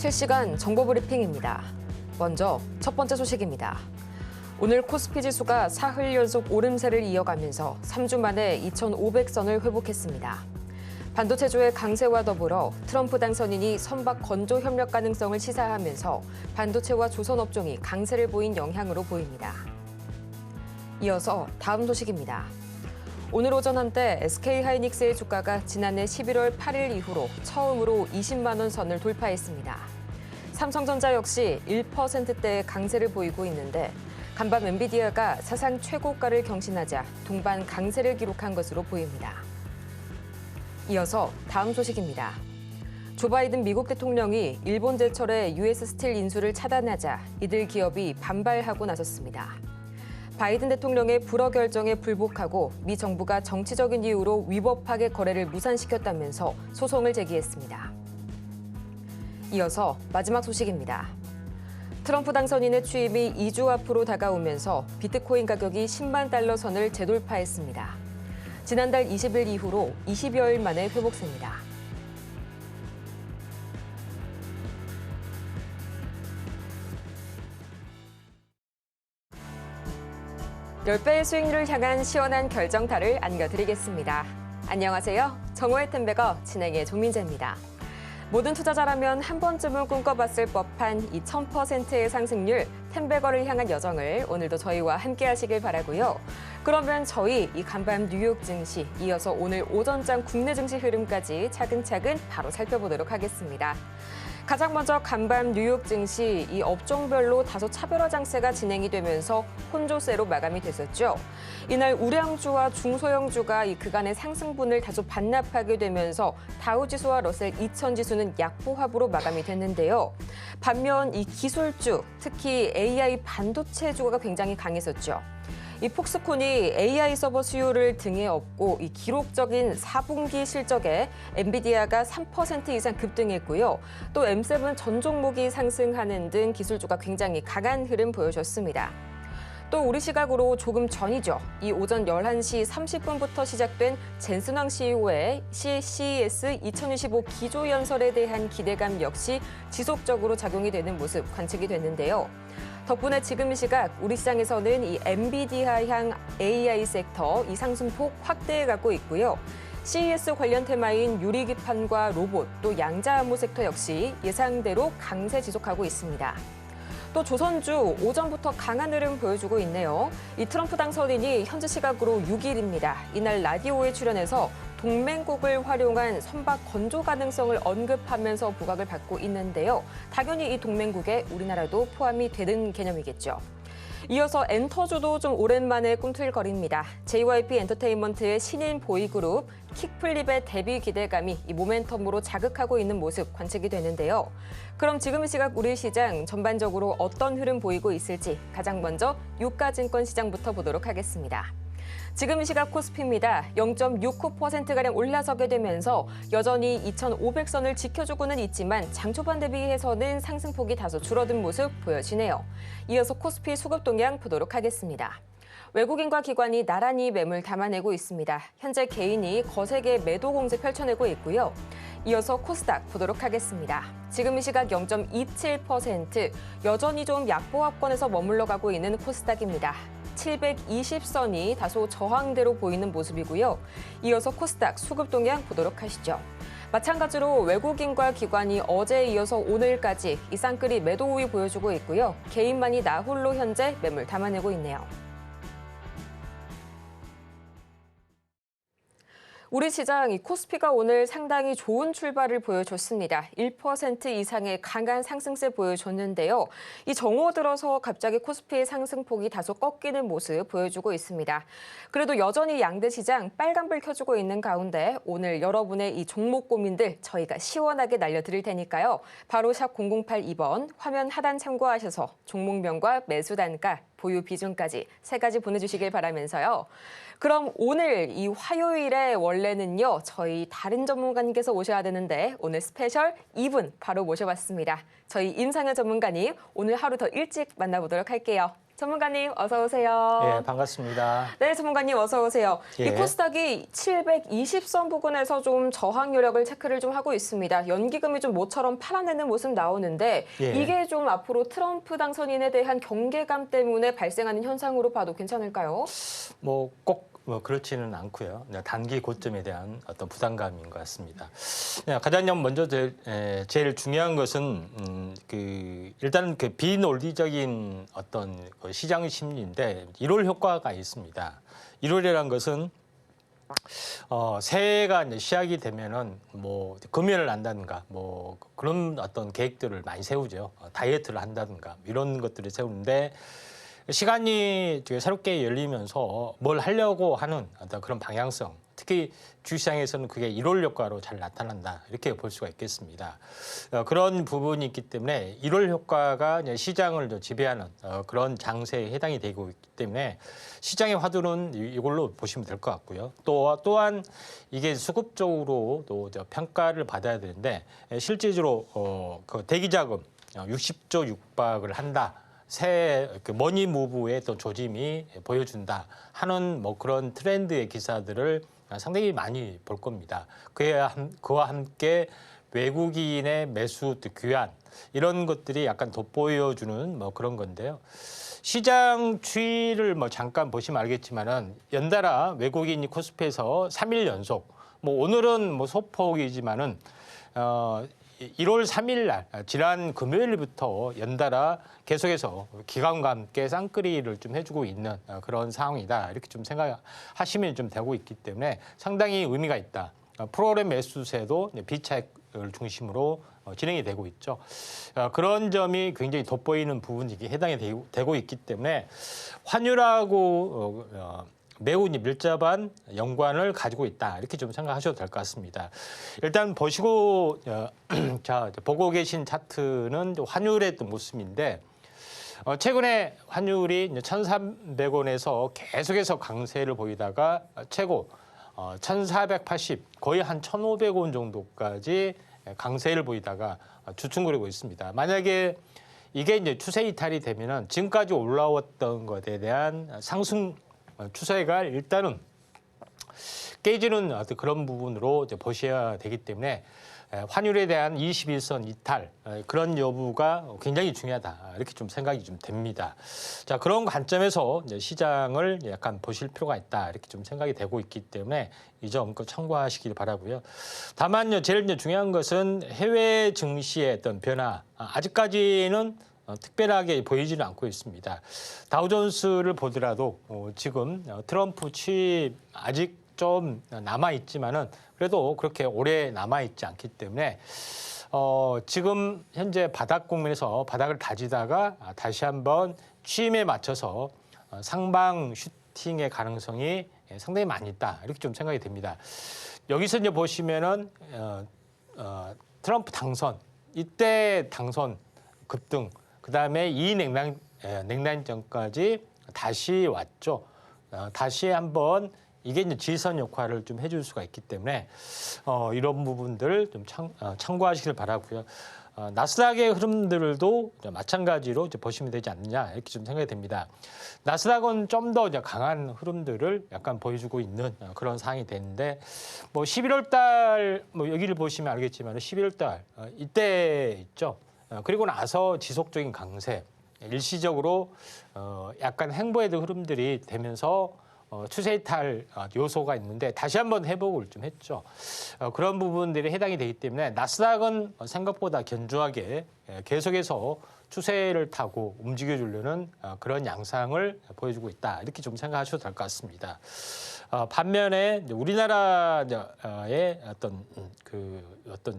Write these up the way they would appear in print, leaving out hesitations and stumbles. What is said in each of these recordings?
실시간 정보 브리핑입니다. 먼저 첫 번째 소식입니다. 오늘 코스피 지수가 사흘 연속 오름세를 이어가면서 3주 만에 2,500선을 회복했습니다. 반도체주의 강세와 더불어 트럼프 당선인이 선박 건조 협력 가능성을 시사하면서 반도체와 조선업종이 강세를 보인 영향으로 보입니다. 이어서 다음 소식입니다. 오늘 오전 한때 SK하이닉스의 주가가 지난해 11월 8일 이후로 처음으로 20만 원 선을 돌파했습니다. 삼성전자 역시 1%대의 강세를 보이고 있는데 간밤 엔비디아가 사상 최고가를 경신하자 동반 강세를 기록한 것으로 보입니다. 이어서 다음 소식입니다. 조 바이든 미국 대통령이 일본 제철의 US 스틸 인수를 차단하자 이들 기업이 반발하고 나섰습니다. 바이든 대통령의 불허 결정에 불복하고 미 정부가 정치적인 이유로 위법하게 거래를 무산시켰다면서 소송을 제기했습니다. 이어서 마지막 소식입니다. 트럼프 당선인의 취임이 2주 앞으로 다가오면서 비트코인 가격이 10만 달러 선을 재돌파했습니다. 지난달 20일 이후로 20여일 만에 회복세입니다. (10배의) 수익률을 향한 시원한 결정타를 안겨드리겠습니다. 안녕하세요. 정오의 템베거 진행의 조민재입니다. 모든 투자자라면 한 번쯤은 꿈꿔봤을 법한 이 1000%의 상승률, 템베거를 향한 여정을 오늘도 저희와 함께 하시길 바라고요. 그러면 저희 이 간밤 뉴욕 증시, 이어서 오늘 오전장 국내 증시 흐름까지 차근차근 바로 살펴보도록 하겠습니다. 가장 먼저 간밤 뉴욕 증시, 이 업종별로 다소 차별화 장세가 진행이 되면서 혼조세로 마감이 됐었죠. 이날 우량주와 중소형주가 이 그간의 상승분을 다소 반납하게 되면서 다우지수와 러셀 2000 지수는 약보합으로 마감이 됐는데요. 반면 이 기술주, 특히 AI 반도체주가 굉장히 강했었죠. 이 폭스콘이 AI 서버 수요를 등에 업고 이 기록적인 4분기 실적에 엔비디아가 3% 이상 급등했고요. 또 M7 전 종목이 상승하는 등 기술주가 굉장히 강한 흐름 보여줬습니다. 또 우리 시각으로 조금 전이죠. 이 오전 11시 30분부터 시작된 젠슨왕 CEO의 CES 2025 기조연설에 대한 기대감 역시 지속적으로 작용이 되는 모습 관측이 됐는데요. 덕분에 지금 이 시각 우리 시장에서는 이 엔비디아향 AI 섹터 이 상승폭 확대해가고 있고요. CES 관련 테마인 유리기판과 로봇, 또 양자암호 섹터 역시 예상대로 강세 지속하고 있습니다. 또 조선주 오전부터 강한 흐름 보여주고 있네요. 이 트럼프 당선인이 현지 시각으로 6일입니다. 이날 라디오에 출연해서 동맹국을 활용한 선박 건조 가능성을 언급하면서 부각을 받고 있는데요. 당연히 이 동맹국에 우리나라도 포함이 되는 개념이겠죠. 이어서 엔터주도 좀 오랜만에 꿈틀거립니다. JYP 엔터테인먼트의 신인 보이그룹 킥플립의 데뷔 기대감이 이 모멘텀으로 자극하고 있는 모습 관측이 되는데요. 그럼 지금 이 시각 우리 시장 전반적으로 어떤 흐름 보이고 있을지 가장 먼저 유가증권 시장부터 보도록 하겠습니다. 지금 이 시각 코스피입니다. 0.69%가량 올라서게 되면서 여전히 2,500선을 지켜주고는 있지만 장 초반 대비해서는 상승폭이 다소 줄어든 모습 보여지네요. 이어서 코스피 수급 동향 보도록 하겠습니다. 외국인과 기관이 나란히 매물 담아내고 있습니다. 현재 개인이 거세게 매도 공세 펼쳐내고 있고요. 이어서 코스닥 보도록 하겠습니다. 지금 이 시각 0.27%, 여전히 좀 약보합권에서 머물러 가고 있는 코스닥입니다. 720선이 다소 저항대로 보이는 모습이고요. 이어서 코스닥 수급 동향 보도록 하시죠. 마찬가지로 외국인과 기관이 어제에 이어서 오늘까지 이 쌍끌이 매도 우위 보여주고 있고요. 개인만이 나홀로 현재 매물 담아내고 있네요. 우리 시장 이 코스피가 오늘 상당히 좋은 출발을 보여줬습니다. 1% 이상의 강한 상승세 보여줬는데요. 이 정오 들어서 갑자기 코스피의 상승폭이 다소 꺾이는 모습 보여주고 있습니다. 그래도 여전히 양대 시장 빨간불 켜주고 있는 가운데 오늘 여러분의 이 종목 고민들 저희가 시원하게 날려드릴 테니까요. 바로 샵 0082번 화면 하단 참고하셔서 종목명과 매수 단가, 보유 비중까지 3가지 보내주시길 바라면서요. 그럼 오늘 이 화요일에 원래는요, 저희 다른 전문가님께서 오셔야 되는데 오늘 스페셜 2분 바로 모셔봤습니다. 저희 임상현 전문가님 오늘 하루 더 일찍 만나보도록 할게요. 전문가님 어서 오세요. 예, 반갑습니다. 네, 전문가님 어서 오세요. 예. 이 코스닥이 720선 부근에서 좀 저항 요력을 체크를 좀 하고 있습니다. 연기금이 좀 모처럼 팔아내는 모습 나오는데 예. 이게 좀 앞으로 트럼프 당선인에 대한 경계감 때문에 발생하는 현상으로 봐도 괜찮을까요? 꼭 그렇지는 않고요. 단기 고점에 대한 어떤 부담감인 것 같습니다. 가장 먼저 제일 중요한 것은 일단 그 비논리적인 어떤 시장 심리인데 1월 효과가 있습니다. 1월이라는 것은 새해가 이제 시작이 되면은 금연을 한다든가 그런 어떤 계획들을 많이 세우죠. 다이어트를 한다든가 이런 것들을 세우는데 시간이 새롭게 열리면서 뭘 하려고 하는 어떤 그런 방향성, 특히 주시장에서는 그게 1월 효과로 잘 나타난다 이렇게 볼 수가 있겠습니다. 그런 부분이 있기 때문에 1월 효과가 이제 시장을 지배하는 그런 장세에 해당이 되고 있기 때문에 시장의 화두는 이걸로 보시면 될 것 같고요. 또한 이게 수급적으로 또 평가를 받아야 되는데 실질적으로 그 대기자금 60조 육박을 한다. 새 머니 무브의 또 조짐이 보여준다 하는 그런 트렌드의 기사들을 상당히 많이 볼 겁니다. 그와 함께 외국인의 매수 교환 이런 것들이 약간 돋보여주는 그런 건데요. 시장 추이를 잠깐 보시면 알겠지만은 연달아 외국인이 코스피에서 3일 연속 오늘은 소폭이지만은 1월 3일 날 지난 금요일부터 연달아 계속해서 기관과 함께 쌍끌이를 좀 해주고 있는 그런 상황이다. 이렇게 좀 생각하시면 좀 되고 있기 때문에 상당히 의미가 있다. 프로그램 매수세도 비차익을 중심으로 진행이 되고 있죠. 그런 점이 굉장히 돋보이는 부분이 해당이 되고 있기 때문에 환율하고 매우 밀접한 연관을 가지고 있다. 이렇게 좀 생각하셔도 될 것 같습니다. 일단 보시고 보고 계신 차트는 환율의 또 모습인데 최근에 환율이 1,300원에서 계속해서 강세를 보이다가 최고 1,480 거의 한 1,500원 정도까지 강세를 보이다가 주춤거리고 있습니다. 만약에 이게 이제 추세 이탈이 되면은 지금까지 올라왔던 것에 대한 상승 추세가 일단은 깨지는 어떤 그런 부분으로 이제 보셔야 되기 때문에 환율에 대한 21선 이탈 그런 여부가 굉장히 중요하다 이렇게 좀 생각이 좀 됩니다. 자, 그런 관점에서 이제 시장을 약간 보실 필요가 있다 이렇게 좀 생각이 되고 있기 때문에 이 점 참고하시길 바라고요. 다만요 제일 중요한 것은 해외 증시의 어떤 변화 아직까지는 특별하게 보이지는 않고 있습니다. 다우존스를 보더라도 지금 트럼프 취임 아직 좀 남아 있지만은 그래도 그렇게 오래 남아 있지 않기 때문에 지금 현재 바닥 국면에서 바닥을 다지다가 다시 한번 취임에 맞춰서 상방 슈팅의 가능성이 상당히 많이 있다 이렇게 좀 생각이 됩니다. 여기서 이제 보시면은 트럼프 당선 이때 당선 급등 그다음에 이 냉난전까지 다시 왔죠. 다시 한번 이게 이제 지선 역할을 좀 해줄 수가 있기 때문에 이런 부분들 좀 참고하시길 바라고요. 나스닥의 흐름들도 마찬가지로 이제 보시면 되지 않느냐 이렇게 좀 생각이 됩니다. 나스닥은 좀 더 강한 흐름들을 약간 보여주고 있는 그런 상황이 되는데 11월 달 여기를 보시면 알겠지만 11월 달 이때 있죠. 그리고 나서 지속적인 강세, 일시적으로 약간 횡보해도 흐름들이 되면서 추세 이탈 요소가 있는데 다시 한번 회복을 좀 했죠. 그런 부분들이 해당이 되기 때문에 나스닥은 생각보다 견조하게 계속해서 추세를 타고 움직여주려는 그런 양상을 보여주고 있다. 이렇게 좀 생각하셔도 될 것 같습니다. 반면에 우리나라의 어떤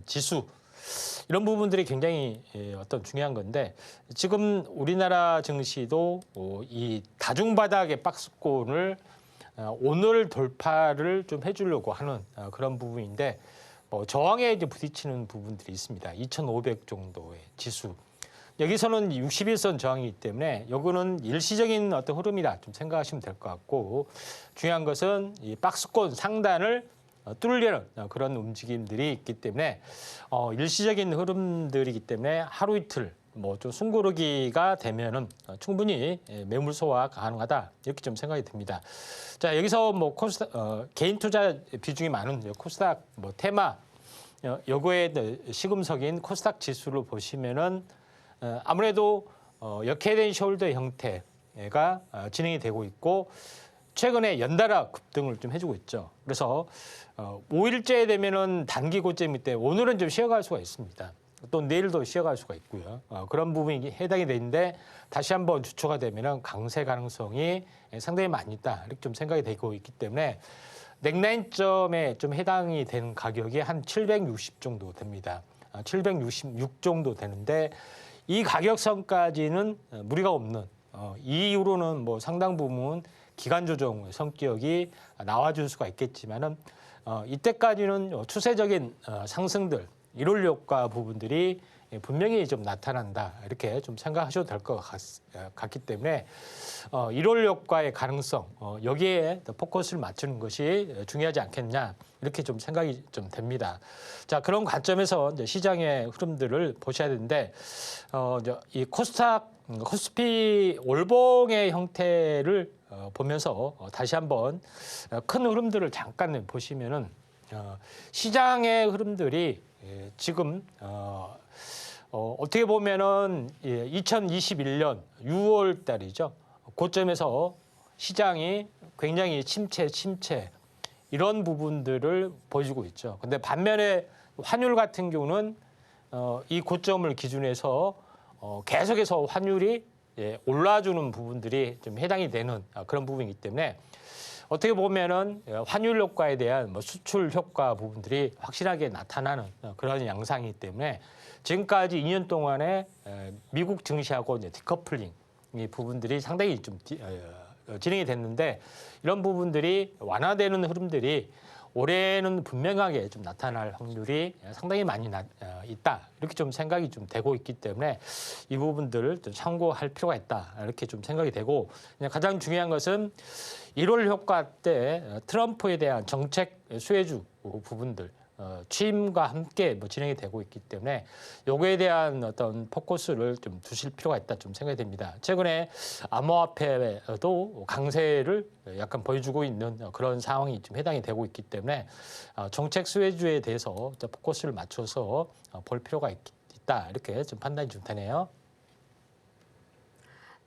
지수 이런 부분들이 굉장히 어떤 중요한 건데 지금 우리나라 증시도 이 다중바닥의 박스권을 오늘 돌파를 좀 해주려고 하는 그런 부분인데 저항에 이제 부딪히는 부분들이 있습니다. 2,500 정도의 지수. 여기서는 61선 저항이기 때문에 이거는 일시적인 어떤 흐름이다 좀 생각하시면 될 것 같고 중요한 것은 이 박스권 상단을 뚫려는 그런 움직임들이 있기 때문에 일시적인 흐름들이기 때문에 하루 이틀 뭐 좀 숨고르기가 되면은 충분히 매물 소화 가능하다 이렇게 좀 생각이 듭니다. 자, 여기서 뭐 개인 투자 비중이 많은 코스닥 뭐 테마 요거의 시금석인 코스닥 지수를 보시면은 아무래도 역헤드앤 숄더 형태가 진행이 되고 있고 최근에 연달아 급등을 좀 해주고 있죠. 그래서 5일째 되면은 단기 고점이 때 오늘은 좀 쉬어갈 수가 있습니다. 또 내일도 쉬어갈 수가 있고요. 그런 부분이 해당이 되는데 다시 한번 주초가 되면은 강세 가능성이 상당히 많이 있다 이렇게 좀 생각이 되고 있기 때문에 넥라인점에 좀 해당이 되는 가격이 한 760 정도 됩니다. 766 정도 되는데 이 가격선까지는 무리가 없는 이 이후로는 뭐 상당 부분 기간 조정 성격이 나와줄 수가 있겠지만은 이때까지는 추세적인 상승들 일월 효과 부분들이 분명히 좀 나타난다 이렇게 좀 생각하셔도 될 것 같기 때문에 일월 효과의 가능성 여기에 포커스를 맞추는 것이 중요하지 않겠냐 이렇게 좀 생각이 좀 됩니다. 자, 그런 관점에서 이제 시장의 흐름들을 보셔야 되는데 이 코스피 월봉의 형태를 보면서 다시 한번 큰 흐름들을 잠깐 보시면은 시장의 흐름들이 지금 어떻게 보면은 2021년 6월 달이죠. 고점에서 시장이 굉장히 침체 이런 부분들을 보여주고 있죠. 근데 반면에 환율 같은 경우는 이 고점을 기준해서 계속해서 환율이 올라주는 부분들이 좀 해당이 되는 그런 부분이기 때문에 어떻게 보면은 환율 효과에 대한 뭐 수출 효과 부분들이 확실하게 나타나는 그런 양상이기 때문에 지금까지 2년 동안에 미국 증시하고 이제 디커플링 이 부분들이 상당히 좀 진행이 됐는데 이런 부분들이 완화되는 흐름들이 올해는 분명하게 좀 나타날 확률이 상당히 많이 있다 이렇게 좀 생각이 좀 되고 있기 때문에 이 부분들을 좀 참고할 필요가 있다 이렇게 좀 생각이 되고 가장 중요한 것은 1월 효과 때 트럼프에 대한 정책 수혜주 부분들 취임과 함께 뭐 진행이 되고 있기 때문에 요거에 대한 어떤 포커스를 좀 두실 필요가 있다 좀 생각이 됩니다. 최근에 암호화폐도 강세를 약간 보여주고 있는 그런 상황이 좀 해당이 되고 있기 때문에 정책 수혜주에 대해서 포커스를 맞춰서 볼 필요가 있다 이렇게 좀 판단이 좀 되네요.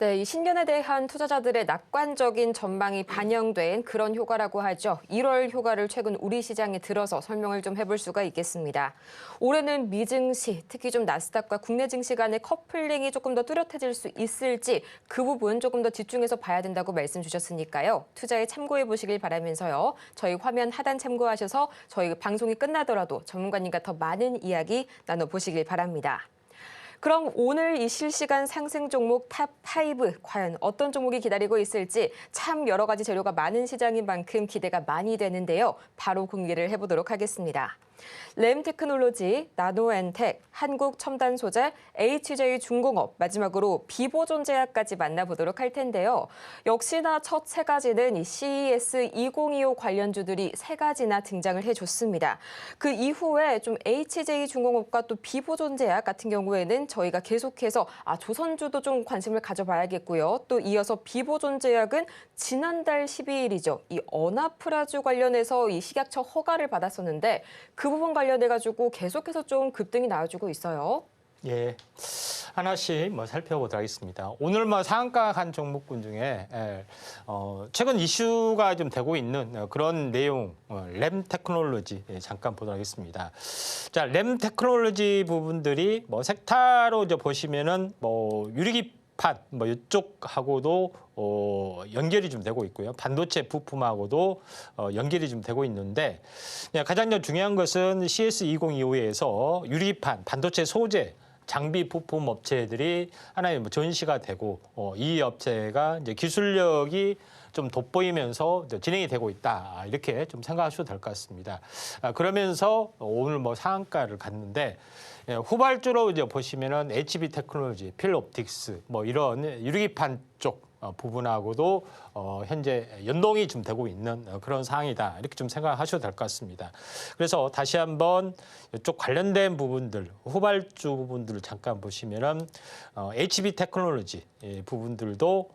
네, 이 신년에 대한 투자자들의 낙관적인 전망이 반영된 그런 효과라고 하죠. 1월 효과를 최근 우리 시장에 들어서 설명을 좀 해볼 수가 있겠습니다. 올해는 미증시, 특히 좀 나스닥과 국내 증시 간의 커플링이 조금 더 뚜렷해질 수 있을지 그 부분 조금 더 집중해서 봐야 된다고 말씀 주셨으니까요. 투자에 참고해 보시길 바라면서요. 저희 화면 하단 참고하셔서 저희 방송이 끝나더라도 전문가님과 더 많은 이야기 나눠보시길 바랍니다. 그럼 오늘 이 실시간 상승 종목 탑5 과연 어떤 종목이 기다리고 있을지 참 여러 가지 재료가 많은 시장인 만큼 기대가 많이 되는데요. 바로 공개를 해보도록 하겠습니다. 램테크놀로지, 나노엔텍, 한국첨단소재, HJ중공업, 마지막으로 비보존제약까지 만나보도록 할 텐데요. 역시나 첫 세 가지는 이 CES 2025 관련주들이 세 가지나 등장을 해줬습니다. 그 이후에 좀 HJ중공업과 또 비보존제약 같은 경우에는 저희가 계속해서 조선주도 좀 관심을 가져봐야겠고요. 또 이어서 비보존제약은 지난달 12일이죠. 이 어나프라주 관련해서 이 식약처 허가를 받았었는데 그 부분 관련해가지고 계속해서 좀 급등이 나와주고 있어요. 예, 하나씩 뭐 살펴보도록 하겠습니다. 오늘 뭐 상한가 간 종목군 중에 최근 이슈가 좀 되고 있는 그런 내용, 램 테크놀로지 잠깐 보도록 하겠습니다. 자, 램 테크놀로지 부분들이 뭐 섹타로 이제 보시면은 뭐 유리기판 뭐 이쪽하고도 연결이 좀 되고 있고요. 반도체 부품하고도 연결이 좀 되고 있는데 가장 중요한 것은 CS2025에서 유리기판, 반도체 소재 장비 부품 업체들이 하나의 뭐 전시가 되고 이 업체가 이제 기술력이 좀 돋보이면서 진행이 되고 있다 이렇게 좀 생각하셔도 될 것 같습니다. 그러면서 오늘 뭐 상한가를 갔는데 예, 후발주로 이제 보시면은 HB 테크놀로지, 필옵틱스 뭐 이런 유리기판 쪽 부분하고도 현재 연동이 좀 되고 있는 그런 상황이다. 이렇게 좀 생각하셔도 될 것 같습니다. 그래서 다시 한번 이쪽 관련된 부분들, 후발주 부분들을 잠깐 보시면은 HB 테크놀로지 부분들도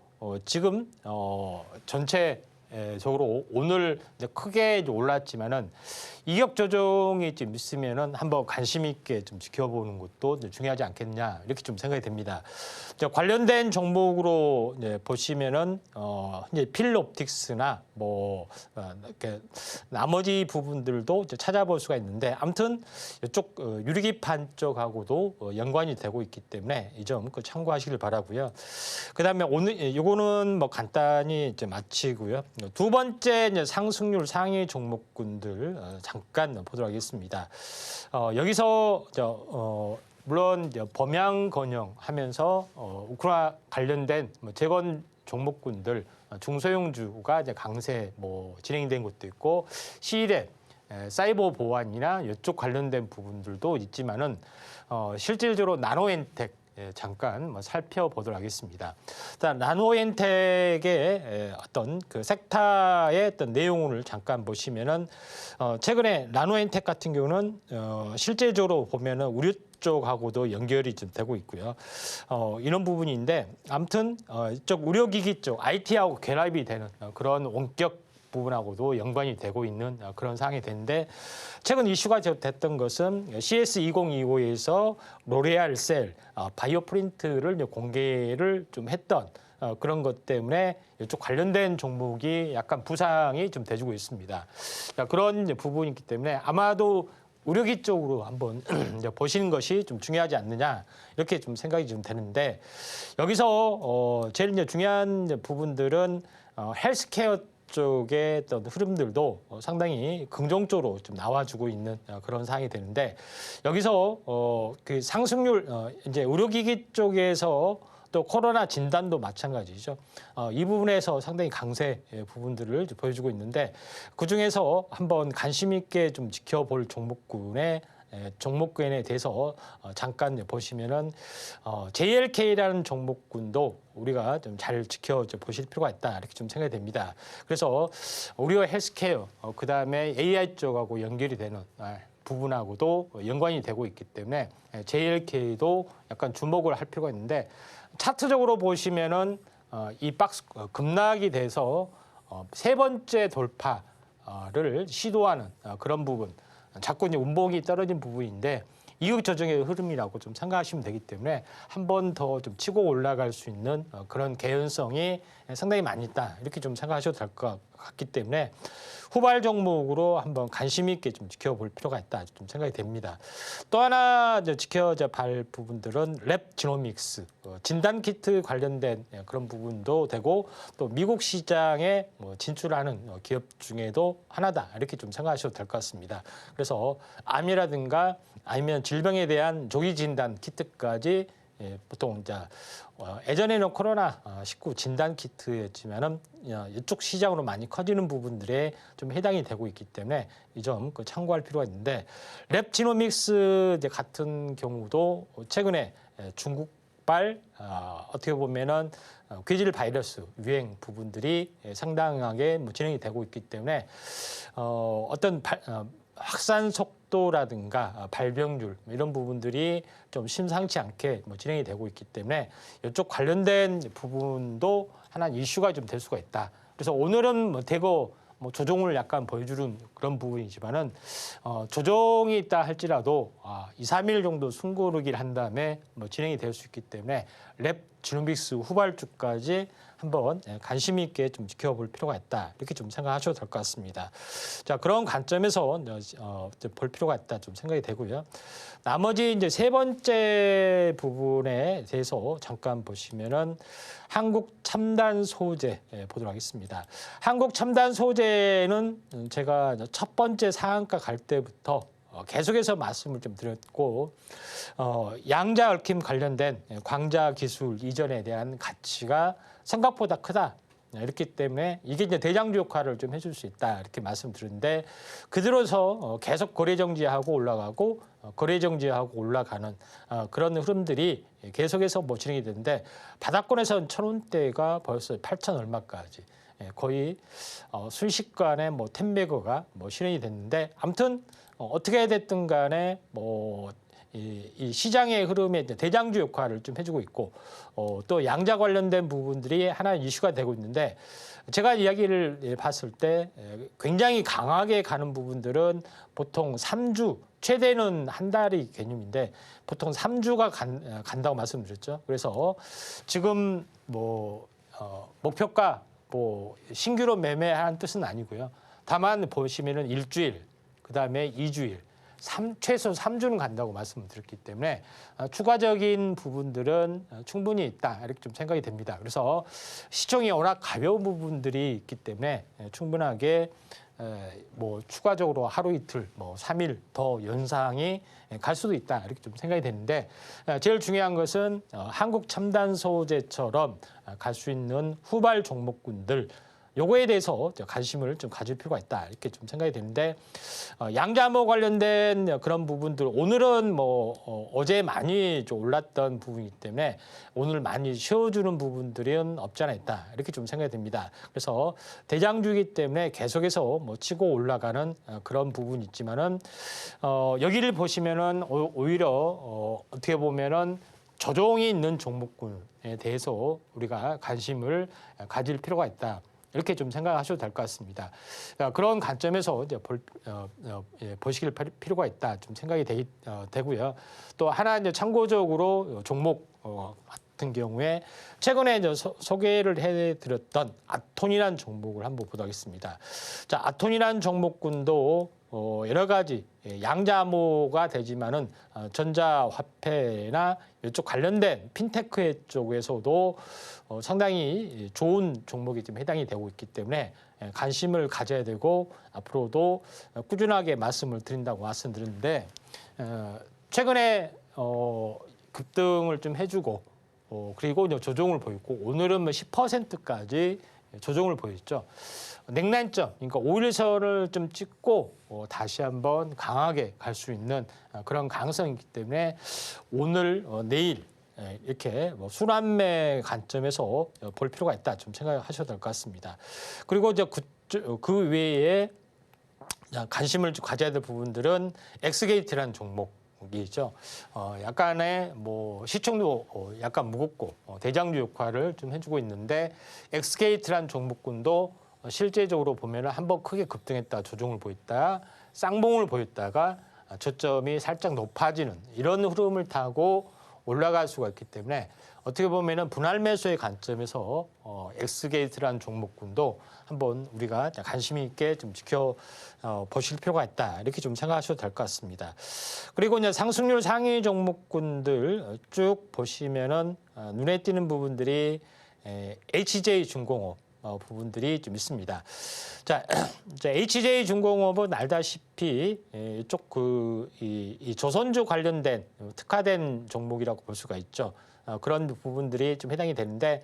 지금 전체적으로 오늘 이제 크게 이제 올랐지만은 이격 조정이 좀 있으면은 한번 관심 있게 좀 지켜보는 것도 이제 중요하지 않겠냐 이렇게 좀 생각이 됩니다. 관련된 종목으로 이제 보시면은 이제 필옵틱스나 뭐 이렇게 나머지 부분들도 이제 찾아볼 수가 있는데 아무튼 이쪽 유리기판 쪽하고도 연관이 되고 있기 때문에 이 점 참고하시길 바라고요. 그다음에 오늘 이거는 뭐 간단히 이제 마치고요. 두 번째 이제 상승률 상위 종목군들 잠깐 보도록 하겠습니다. 여기서 물론 이제 범양 건영하면서 우크라 관련된 재건 종목군들 중소형주가 이제 강세 뭐 진행된 것도 있고 시일에 사이버 보안이나 이쪽 관련된 부분들도 있지만은 실질적으로 나노엔텍 잠깐 살펴보도록 하겠습니다. 일단 나노엔텍의 어떤 그 섹터의 어떤 내용을 잠깐 보시면은 최근에 나노엔텍 같은 경우는 실제적으로 보면은 우리 쪽하고도 연결이 좀 되고 있고요. 이런 부분인데 아무튼 이쪽 의료기기 쪽 IT하고 결합이 되는 그런 원격 부분하고도 연관이 되고 있는 그런 상황이 되는데 최근 이슈가 됐던 것은 CS2025에서 로레알 셀 바이오 프린트를 공개를 좀 했던 그런 것 때문에 이쪽 관련된 종목이 약간 부상이 좀 돼주고 있습니다. 그런 부분이기 때문에 아마도 의료기 쪽으로 한번 보시는 것이 좀 중요하지 않느냐 이렇게 좀 생각이 좀 되는데 여기서 제일 이제 중요한 부분들은 헬스케어 쪽의 어떤 흐름들도 상당히 긍정적으로 좀 나와주고 있는 그런 상황이 되는데 여기서 그 상승률 이제 의료기기 쪽에서 또 코로나 진단도 마찬가지죠. 이 부분에서 상당히 강세 부분들을 보여주고 있는데 그 중에서 한번 관심 있게 좀 지켜볼 종목군에 대해서 잠깐 보시면은 JLK라는 종목군도 우리가 좀 잘 지켜 보실 필요가 있다 이렇게 좀 생각이 됩니다. 그래서 우리와 헬스케어 그다음에 AI 쪽하고 연결이 되는 부분하고도 연관이 되고 있기 때문에 JLK도 약간 주목을 할 필요가 있는데 차트적으로 보시면은 이 박스 급락이 돼서 세 번째 돌파를 시도하는 그런 부분. 자꾸 이제 운봉이 떨어진 부분인데 이격 조정의 흐름이라고 좀 생각하시면 되기 때문에 한 번 더 좀 치고 올라갈 수 있는 그런 개연성이 상당히 많이 있다 이렇게 좀 생각하셔도 될 것 같기 때문에 후발 종목으로 한번 관심 있게 좀 지켜볼 필요가 있다 좀 생각이 됩니다. 또 하나 지켜볼 부분들은 랩 지노믹스 진단 키트 관련된 그런 부분도 되고 또 미국 시장에 진출하는 기업 중에도 하나다 이렇게 좀 생각하셔도 될 것 같습니다. 그래서 암이라든가 아니면 질병에 대한 조기 진단 키트까지 보통 이제 예전에는 코로나19 진단 키트였지만은 이쪽 시장으로 많이 커지는 부분들에 좀 해당이 되고 있기 때문에 이 점 참고할 필요가 있는데 랩 지노믹스 같은 경우도 최근에 중국발 어떻게 보면은 괴질 바이러스 유행 부분들이 상당하게 진행이 되고 있기 때문에 어떤 확산 속도라든가 발병률 이런 부분들이 좀 심상치 않게 진행이 되고 있기 때문에 이쪽 관련된 부분도 하나 이슈가 좀 될 수가 있다. 그래서 오늘은 대거 조정을 약간 보여주는 그런 부분이지만은 조정이 있다 할지라도 2, 3일 정도 숨고르기를 한 다음에 진행이 될 수 있기 때문에 랩 지노믹스 후발주까지 한번 관심 있게 좀 지켜볼 필요가 있다 이렇게 좀 생각하셔도 될 것 같습니다. 자 그런 관점에서 볼 필요가 있다 좀 생각이 되고요. 나머지 이제 세 번째 부분에 대해서 잠깐 보시면은 한국 첨단 소재 보도록 하겠습니다. 한국 첨단 소재는 제가 첫 번째 상한가 갈 때부터 계속해서 말씀을 좀 드렸고 양자 얽힘 관련된 광자 기술 이전에 대한 가치가 생각보다 크다. 이렇기 때문에 이게 이제 대장주 역할을 좀 해줄 수 있다 이렇게 말씀드렸는데 그들어서 계속 거래 정지하고 올라가고 거래 정지하고 올라가는 그런 흐름들이 계속해서 뭐 진행이 되는데 바닥권에서는 1,000원대가 벌써 8,000 얼마까지 거의 순식간에 뭐 텐베거가 뭐 실현이 됐는데 아무튼 어떻게 됐든 간에 뭐 이 시장의 흐름에 대장주 역할을 좀 해주고 있고 또 양자 관련된 부분들이 하나 이슈가 되고 있는데 제가 이야기를 봤을 때 굉장히 강하게 가는 부분들은 보통 3주 최대는 한 달이 개념인데 보통 3주가 간다고 말씀드렸죠. 그래서 지금 뭐 목표가 뭐 신규로 매매한 뜻은 아니고요. 다만 보시면은 일주일 그다음에 2주일 최소 3주는 간다고 말씀드렸기 때문에 추가적인 부분들은 충분히 있다 이렇게 좀 생각이 됩니다. 그래서 시총이 워낙 가벼운 부분들이 있기 때문에 충분하게 뭐 추가적으로 하루 이틀 뭐 3일 더 연상이 갈 수도 있다 이렇게 좀 생각이 되는데 제일 중요한 것은 한국 첨단 소재처럼 갈 수 있는 후발 종목군들 요거에 대해서 관심을 좀 가질 필요가 있다 이렇게 좀 생각이 되는데 양자모 관련된 그런 부분들 오늘은 뭐 어제 많이 좀 올랐던 부분이기 때문에 오늘 많이 쉬어주는 부분들은 없지 않아 있다 이렇게 좀 생각이 됩니다. 그래서 대장주이기 때문에 계속해서 뭐 치고 올라가는 그런 부분이 있지만은 여기를 보시면은 오히려 어떻게 보면은 조정이 있는 종목군에 대해서 우리가 관심을 가질 필요가 있다. 이렇게 좀 생각하셔도 될 것 같습니다. 그런 관점에서 이제 보시길 필요가 있다 좀 생각이 되고요. 또 하나 이제 참고적으로 종목 같은 경우에 최근에 이제 소개를 해드렸던 아톤이라는 종목을 한번 보도록 하겠습니다. 자, 아톤이라는 종목군도 여러 가지 양자모가 되지만은 전자화폐나 이쪽 관련된 핀테크 쪽에서도 상당히 좋은 종목이 좀 해당이 되고 있기 때문에 관심을 가져야 되고 앞으로도 꾸준하게 말씀을 드린다고 말씀드렸는데 최근에 급등을 좀 해주고 그리고 조정을 보였고 오늘은 뭐 10%까지 조정을 보였죠. 냉난점, 그러니까 5일선을 좀 찍고 다시 한번 강하게 갈 수 있는 그런 가능성이 있기 때문에 오늘, 내일 이렇게 뭐 순환매 관점에서 볼 필요가 있다 좀 생각하셔도 될 것 같습니다. 그리고 이제 그 외에 관심을 가져야 될 부분들은 엑스게이트라는 종목이죠. 약간의 뭐 시총도 약간 무겁고 대장주 역할을 좀 해주고 있는데 엑스게이트라는 종목군도 실제적으로 보면 한번 크게 급등했다 조정을 보였다 쌍봉을 보였다가 저점이 살짝 높아지는 이런 흐름을 타고 올라갈 수가 있기 때문에 어떻게 보면은 분할 매수의 관점에서 엑스게이트라는 종목군도 한번 우리가 관심 있게 좀 지켜 보실 필요가 있다 이렇게 좀 생각하셔도 될 것 같습니다. 그리고 이제 상승률 상위 종목군들 쭉 보시면은 눈에 띄는 부분들이 HJ중공업 부분들이 좀 있습니다. 자, HJ중공업은 알다시피 이쪽 이 조선주 관련된 특화된 종목이라고 볼 수가 있죠. 그런 부분들이 좀 해당이 되는데,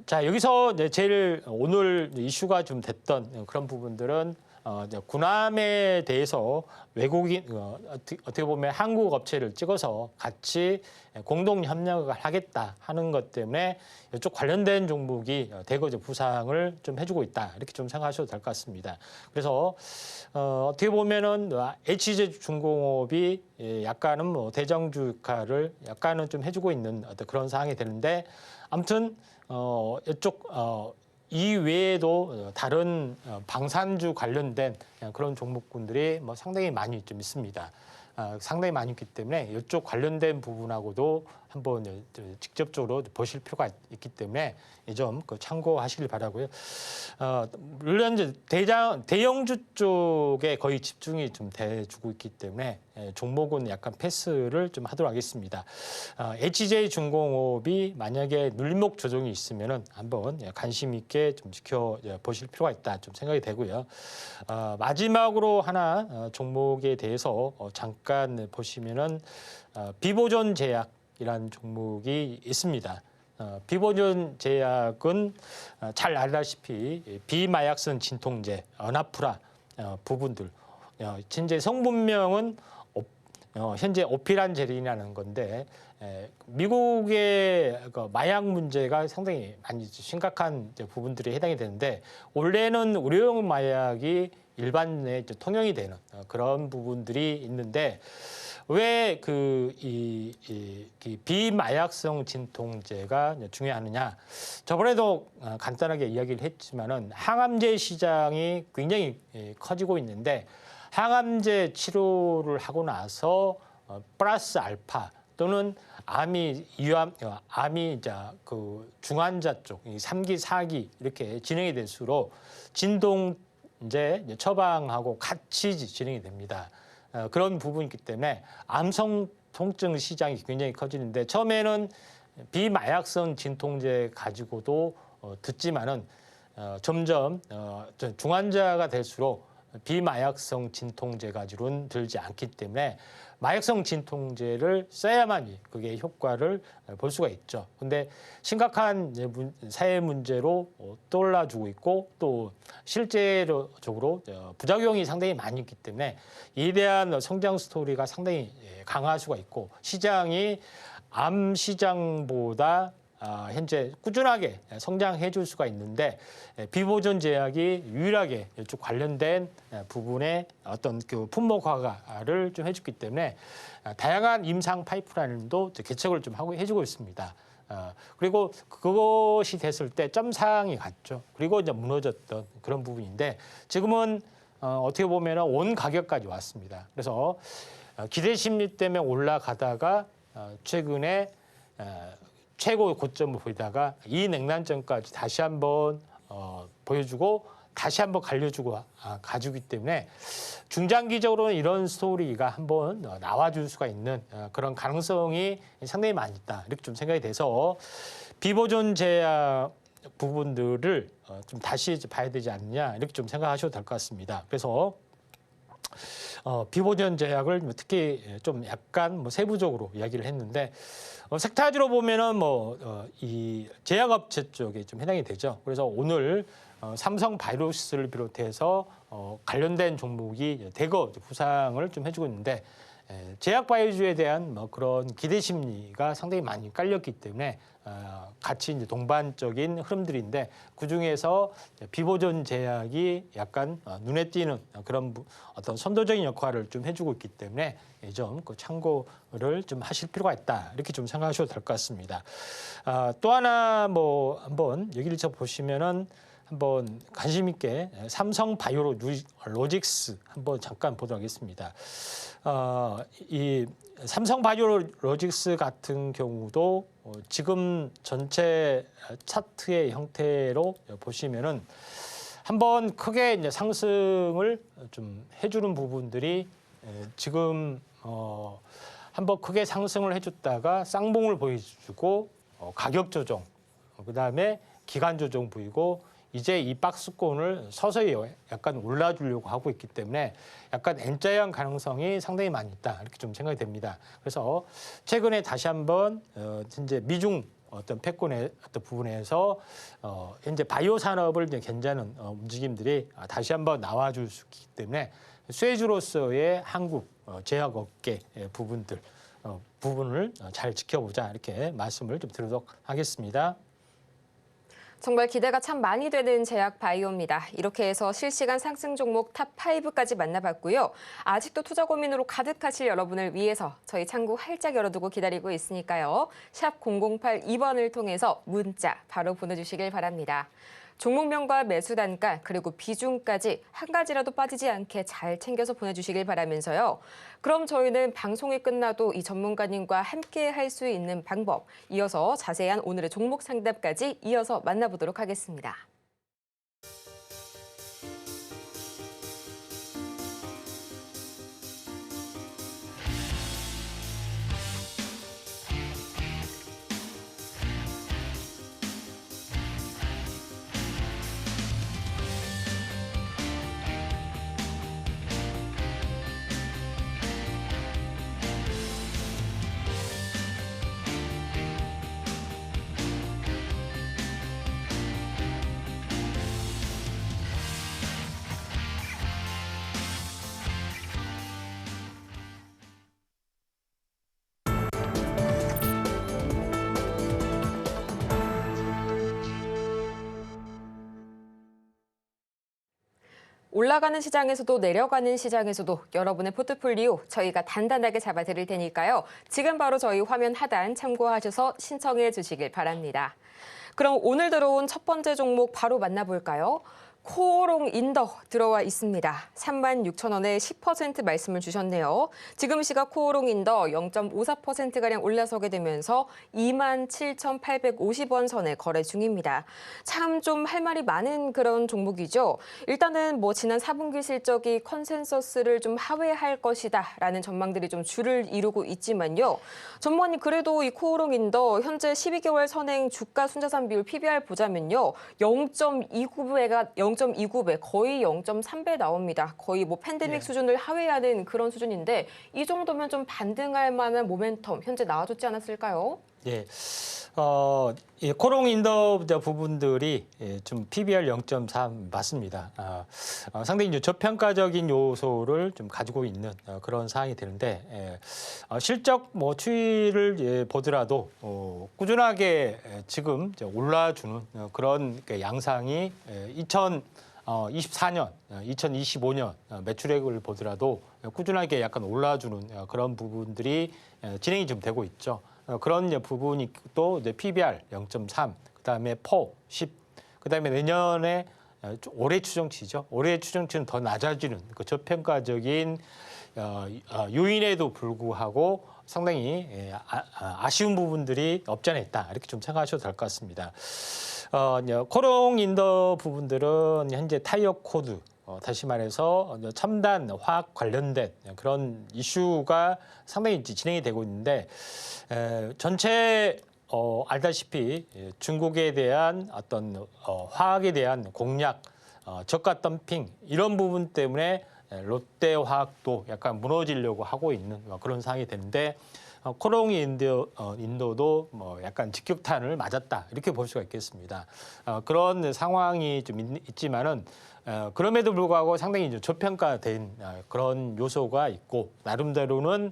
자 여기서 이제 제일 오늘 이슈가 좀 됐던 그런 부분들은 이제 군함에 대해서 외국인 어떻게 보면 한국 업체를 찍어서 같이 공동 협력을 하겠다 하는 것 때문에 이쪽 관련된 종목이 대거 부상을 좀 해주고 있다 이렇게 좀 생각하셔도 될 것 같습니다. 그래서 어떻게 보면은 HJ중공업이 약간은 뭐 대장주 역할을 약간은 좀 해주고 있는 어떤 그런 상황이 되는데 아무튼 이쪽 이 외에도 다른 방산주 관련된 그런 종목군들이 뭐 상당히 많이 좀 있습니다. 상당히 많이 있기 때문에 이쪽 관련된 부분하고도 한번 직접적으로 보실 필요가 있기 때문에 이 점 참고하시길 바라고요. 물론 이제 대형주 쪽에 거의 집중이 좀 돼주고 있기 때문에 종목은 약간 패스를 좀 하도록 하겠습니다. HJ중공업이 만약에 눌림목 조정이 있으면은 한번 관심 있게 좀 지켜 보실 필요가 있다 좀 생각이 되고요. 마지막으로 하나 종목에 대해서 잠깐 보시면은 비보존 제약이라는 종목이 있습니다. 비보존 제약은 잘 알다시피 비마약성 진통제, 어나프라 부분들, 현재 성분명은 현재 오피란제린이라는 건데 미국의 그 마약 문제가 상당히 많이 심각한 부분들이 해당이 되는데 원래는 의료용 마약이 일반에 통용이 되는 그런 부분들이 있는데 왜 이 비마약성 진통제가 중요하느냐? 저번에도 간단하게 이야기를 했지만은 항암제 시장이 굉장히 커지고 있는데 항암제 치료를 하고 나서 플러스 알파 또는 암이 그 중환자 쪽 3기, 4기 이렇게 진행이 될수록 진통제 처방하고 같이 진행이 됩니다. 그런 부분이기 때문에 암성 통증 시장이 굉장히 커지는데 처음에는 비마약성 진통제 가지고도 듣지만은 점점 중환자가 될수록 비마약성 진통제 가지고는 들지 않기 때문에 마약성 진통제를 써야만이 그게 효과를 볼 수가 있죠. 근데 심각한 사회 문제로 떠올라주고 있고 또 실제적으로 부작용이 상당히 많이 있기 때문에 이에 대한 성장 스토리가 상당히 강할 수가 있고 시장이 암 시장보다 현재 꾸준하게 성장해 줄 수가 있는데 비보존 제약이 유일하게 이쪽 관련된 부분에 어떤 그 품목화를 좀 해줬기 때문에 다양한 임상 파이프라인도 개척을 좀 하고 해주고 있습니다. 그리고 그것이 됐을 때 점상이 갔죠. 그리고 이제 무너졌던 그런 부분인데 지금은 어떻게 보면 온 가격까지 왔습니다. 그래서 기대 심리 때문에 올라가다가 최근에 최고 고점을 보이다가 이 냉난점까지 다시 한번 보여주고 다시 한번 갈려주고 가주기 때문에 중장기적으로는 이런 스토리가 한번 나와줄 수가 있는 그런 가능성이 상당히 많이 있다 이렇게 좀 생각이 돼서 비보존 제약 부분들을 좀 다시 봐야 되지 않느냐 이렇게 좀 생각하셔도 될 것 같습니다. 그래서 비보존 제약을 특히 좀 약간 세부적으로 이야기를 했는데 섹타지로 보면은 이 제약업체 쪽에 좀 해당이 되죠. 그래서 오늘 삼성 바이오로스를 비롯해서 관련된 종목이 대거 부상을 좀 해주고 있는데 제약 바이오주에 대한 그런 기대 심리가 상당히 많이 깔렸기 때문에 같이 이제 동반적인 흐름들인데 그 중에서 비보존 제약이 약간 눈에 띄는 그런 어떤 선도적인 역할을 좀 해주고 있기 때문에 좀 그 참고를 좀 하실 필요가 있다 이렇게 좀 생각하셔도 될 것 같습니다. 또 하나 한번 여기를 쳐 보시면은 한번 관심 있게 삼성 바이오로직스 한번 잠깐 보도록 하겠습니다. 이 삼성 바이오로직스 같은 경우도 지금 전체 차트의 형태로 보시면은 한번 크게 이제 상승을 좀 해주는 부분들이 지금 한번 크게 상승을 해줬다가 쌍봉을 보여주고 가격 조정, 그다음에 기간 조정 보이고 이제 이 박스권을 서서히 약간 올라주려고 하고 있기 때문에 약간 N자형 가능성이 상당히 많이 있다 이렇게 좀 생각이 됩니다. 그래서 최근에 다시 한번 현재 미중 어떤 패권의 어떤 부분에서 현재 바이오 산업을 이제 견제하는 움직임들이 다시 한번 나와줄 수 있기 때문에 쇠주로서의 한국 제약업계 부분을 잘 지켜보자 이렇게 말씀을 좀 드리도록 하겠습니다. 정말 기대가 참 많이 되는 제약 바이오입니다. 이렇게 해서 실시간 상승 종목 탑5까지 만나봤고요. 아직도 투자 고민으로 가득하실 여러분을 위해서 저희 창구 활짝 열어두고 기다리고 있으니까요. 샵 0082번을 통해서 문자 바로 보내주시길 바랍니다. 종목명과 매수 단가 그리고 비중까지 한 가지라도 빠지지 않게 잘 챙겨서 보내주시길 바라면서요. 그럼 저희는 방송이 끝나도 이 전문가님과 함께 할 수 있는 방법, 이어서 자세한 오늘의 종목 상담까지 이어서 만나보도록 하겠습니다. 올라가는 시장에서도 내려가는 시장에서도 여러분의 포트폴리오 저희가 단단하게 잡아드릴 테니까요. 지금 바로 저희 화면 하단 참고하셔서 신청해 주시길 바랍니다. 그럼 오늘 들어온 첫 번째 종목 바로 만나볼까요? 코오롱 인더 들어와 있습니다. 36,000원에 10% 말씀을 주셨네요. 지금 시각 코오롱 인더 0.54%가량 올라서게 되면서 27,850원 선에 거래 중입니다. 참 좀 할 말이 많은 그런 종목이죠. 일단은 뭐 지난 4분기 실적이 컨센서스를 좀 하회할 것이다라는 전망들이 좀 주를 이루고 있지만요. 전문가님 그래도 이 코오롱 인더 현재 12개월 선행 주가 순자산 비율 PBR 보자면요. 0.29배 거의 0.3배 나옵니다. 거의 뭐 팬데믹 수준을 하회하는 그런 수준인데 이 정도면 좀 반등할 만한 모멘텀 현재 나와줬지 않았을까요? 예. 이 코롱 인더 부분들이 좀 PBR 0.3 맞습니다. 상당히 이제 저평가적인 요소를 좀 가지고 있는 그런 상황이 되는데 실적 뭐 추이를 보더라도 꾸준하게 지금 이제 올라주는 그런 양상이 2024년, 2025년 매출액을 보더라도 꾸준하게 약간 올라주는 그런 부분들이 진행이 좀 되고 있죠. 그런 부분이 또 이제 PBR 0.3, 그다음에 10, 그다음에 내년에 올해 추정치죠. 올해 추정치는 더 낮아지는 그 저평가적인 요인에도 불구하고 상당히 아쉬운 부분들이 없지 않아 있다. 이렇게 좀 생각하셔도 될 것 같습니다. 코롱 인더 부분들은 현재 타이어 코드, 다시 말해서 첨단 화학 관련된 그런 이슈가 상당히 진행이 되고 있는데 전체 알다시피 중국에 대한 어떤 화학에 대한 공약, 저가 덤핑 이런 부분 때문에 롯데화학도 약간 무너지려고 하고 있는 그런 상황이 되는데 코롱 인도도 뭐 약간 직격탄을 맞았다 이렇게 볼 수가 있겠습니다. 그런 상황이 좀 있지만은 그럼에도 불구하고 상당히 이제 저평가된 그런 요소가 있고 나름대로는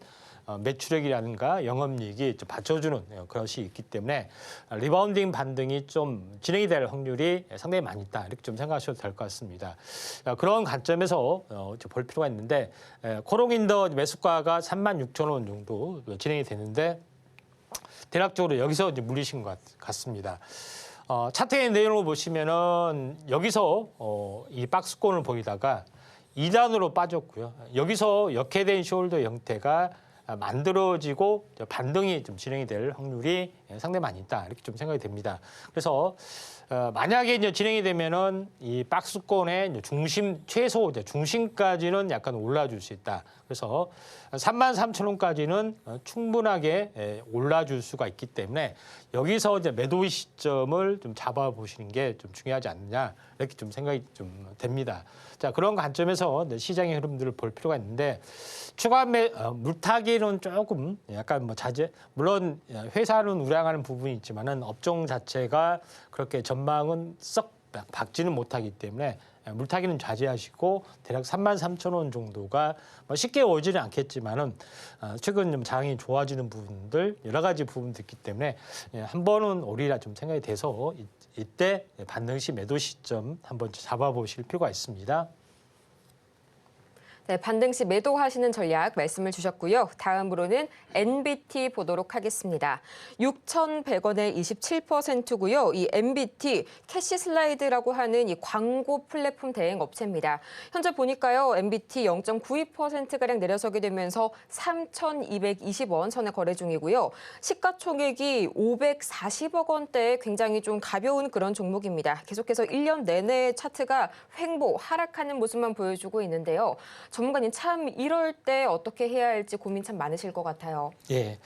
매출액이라든가 영업이익이 좀 받쳐주는 것이 있기 때문에 리바운딩 반등이 좀 진행이 될 확률이 상당히 많이 있다 이렇게 좀 생각하셔도 될 것 같습니다. 그런 관점에서 볼 필요가 있는데 코롱인더 매수가가 36,000원 정도 진행이 되는데 대략적으로 여기서 이제 물리신 것 같습니다. 차트의 내용을 보시면은 여기서 이 박스권을 보이다가 2단으로 빠졌고요. 여기서 역회된 숄더 형태가 만들어지고 반등이 좀 진행이 될 확률이 상당히 많이 있다 이렇게 좀 생각이 됩니다. 그래서 만약에 이제 진행이 되면은 이 박스권의 중심 최소 중심까지는 약간 올라줄 수 있다. 그래서 33,000원까지는 충분하게 올라줄 수가 있기 때문에 여기서 이제 매도 시점을 좀 잡아보시는 게 좀 중요하지 않느냐 이렇게 좀 생각이 좀 됩니다. 자 그런 관점에서 시장의 흐름들을 볼 필요가 있는데 추가 물타기는 조금 약간 뭐 자제 물론 회사는 우량하는 부분이 있지만은 업종 자체가 그렇게 전망은 썩 박지는 못하기 때문에 물타기는 자제하시고 대략 33,000원 정도가 뭐 쉽게 오지는 않겠지만은 최근 좀 장이 좋아지는 부분들 여러 가지 부분도 있기 때문에 한 번은 오리라 좀 생각이 돼서 이때 반등 시 매도 시점 한번 잡아보실 필요가 있습니다. 네, 반등 시 매도하시는 전략 말씀을 주셨고요. 다음으로는 NBT 보도록 하겠습니다. 6,100원에 27%고요. 이 NBT 캐시 슬라이드라고 하는 이 광고 플랫폼 대행 업체입니다. 현재 보니까요. NBT 0.92%가량 내려서게 되면서 3,220원 선에 거래 중이고요. 시가총액이 540억 원대에 굉장히 좀 가벼운 그런 종목입니다. 계속해서 1년 내내 차트가 횡보, 하락하는 모습만 보여주고 있는데요. 전문가님 참 이럴 때 어떻게 해야 할지 고민 참 많으실 것 같아요. 예,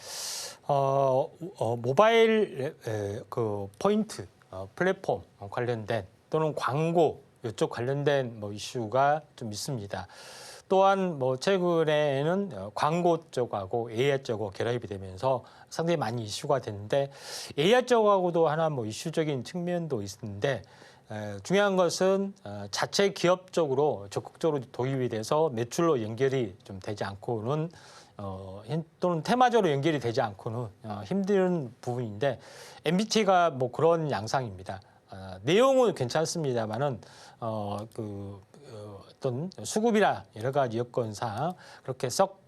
모바일 그 포인트 플랫폼 관련된 또는 광고 이쪽 관련된 뭐 이슈가 좀 있습니다. 또한 뭐 최근에는 광고 쪽하고 AI 쪽하고 결합이 되면서 상당히 많이 이슈가 됐는데 AI 쪽하고도 하나 뭐 이슈적인 측면도 있는데. 중요한 것은 자체 기업적으로 적극적으로 도입이 돼서 매출로 연결이 좀 되지 않고는 또는 테마적으로 연결이 되지 않고는 힘든 부분인데 MBT가 뭐 그런 양상입니다. 내용은 괜찮습니다만은 어떤 수급이나 여러 가지 여건상 그렇게 썩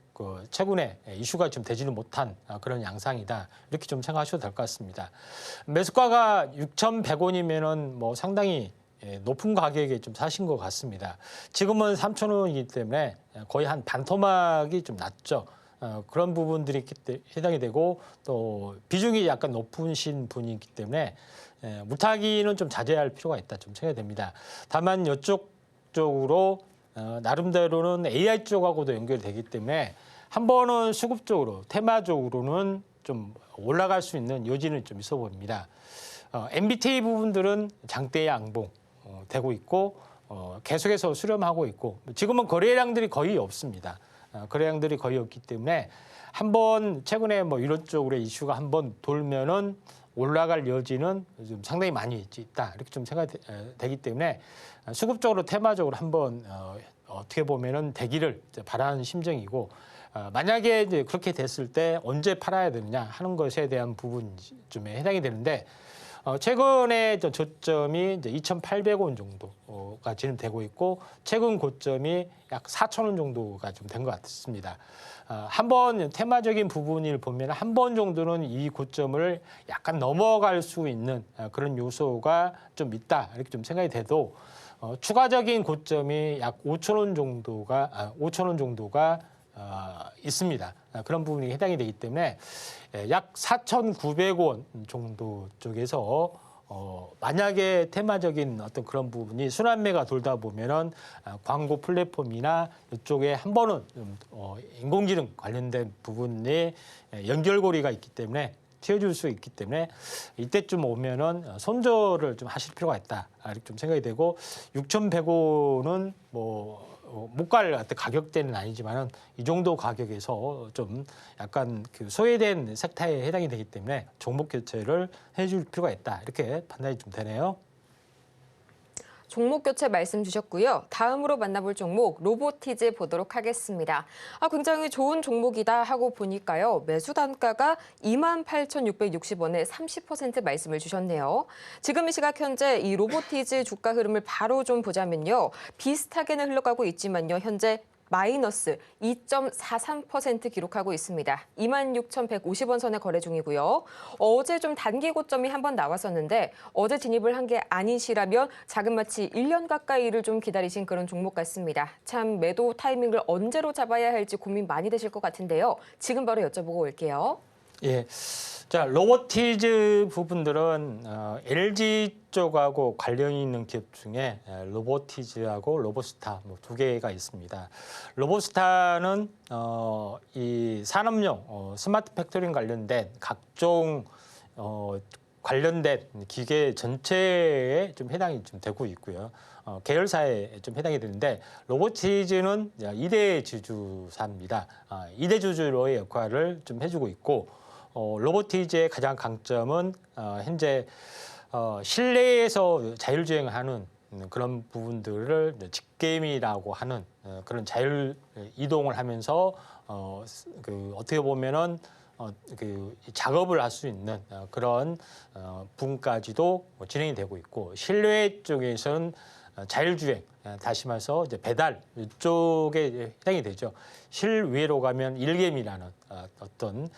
최근에 이슈가 좀 되지는 못한 그런 양상이다. 이렇게 좀 생각하셔도 될 것 같습니다. 매수가가 6,100원이면은 뭐 상당히 높은 가격에 좀 사신 것 같습니다. 지금은 3,000원이기 때문에 거의 한 반토막이 좀 낮죠. 그런 부분들이 해당이 되고 또 비중이 약간 높으신 분이기 때문에 물타기는 좀 자제할 필요가 있다 좀 생각이 됩니다. 다만 이쪽 쪽으로 나름대로는 AI 쪽하고도 연결되기 때문에 한 번은 수급 쪽으로 테마적으로는 좀 올라갈 수 있는 여지는 좀 있어 보입니다. MBTA 부분들은 장대 양봉 되고 있고 계속해서 수렴하고 있고 지금은 거래량들이 거의 없습니다. 거래량들이 거의 없기 때문에 한번 최근에 뭐 이런 쪽으로 이슈가 한번 돌면은 올라갈 여지는 좀 상당히 많이 있다 이렇게 좀 생각되기 때문에 수급적으로 테마적으로 한번 어떻게 보면은 되기를 바라는 심정이고 만약에 이제 그렇게 됐을 때 언제 팔아야 되느냐 하는 것에 대한 부분쯤에 해당이 되는데 최근에 저점이 이제 2,800원 정도가 진행되고 있고 최근 고점이 약 4,000원 정도가 좀 된 것 같습니다. 한번 테마적인 부분을 보면 한 번 정도는 이 고점을 약간 넘어갈 수 있는 그런 요소가 좀 있다 이렇게 좀 생각이 돼도 추가적인 고점이 약 5,000원 정도가 있습니다. 그런 부분이 해당이 되기 때문에 약 4,900원 정도 쪽에서 만약에 테마적인 어떤 그런 부분이 순환매가 돌다 보면은 광고 플랫폼이나 이쪽에 한 번은 인공지능 관련된 부분에 연결고리가 있기 때문에 튀어줄 수 있기 때문에 이때쯤 오면은 손절을 좀 하실 필요가 있다 이렇게 좀 생각이 되고 6,100원은 뭐 못 갈 가격대는 아니지만은 이 정도 가격에서 좀 약간 그 소외된 섹터에 해당이 되기 때문에 종목 교체를 해줄 필요가 있다 이렇게 판단이 좀 되네요. 종목 교체 말씀 주셨고요. 다음으로 만나볼 종목 로보티즈 보도록 하겠습니다. 굉장히 좋은 종목이다 하고 보니까요. 매수 단가가 28,660원에 30% 말씀을 주셨네요. 지금 이 시각 현재 이 로보티즈 주가 흐름을 바로 좀 보자면요. 비슷하게는 흘러가고 있지만요. 현재 마이너스 2.43% 기록하고 있습니다. 26,150원 선에 거래 중이고요. 어제 좀 단기 고점이 한번 나왔었는데 어제 진입을 한 게 아니시라면 자그마치 1년 가까이를 좀 기다리신 그런 종목 같습니다. 참 매도 타이밍을 언제로 잡아야 할지 고민 많이 되실 것 같은데요. 지금 바로 여쭤보고 올게요. 예. 자, 로보티즈 부분들은 LG 쪽하고 관련이 있는 기업 중에 로보티즈하고 로보스타 두 개가 있습니다. 로보스타는 이 산업용 스마트 팩토링 관련된 각종 관련된 기계 전체에 좀 해당이 좀 되고 있고요. 계열사에 좀 해당이 되는데 로보티즈는 2대 주주사입니다. 2대 주주로의 역할을 좀 해주고 있고 로보티즈의 가장 강점은 현재 실내에서 자율주행하는 그런 부분들을 직개미라고 하는 그런 자율 이동을 하면서 어떻게 보면은 그 작업을 할 수 있는 그런 부분까지도 진행이 되고 있고 실내 쪽에서는 자율주행 다시 말해서 이제 배달 이쪽에 해당이 되죠. 실외로 가면 일개미라는 어떤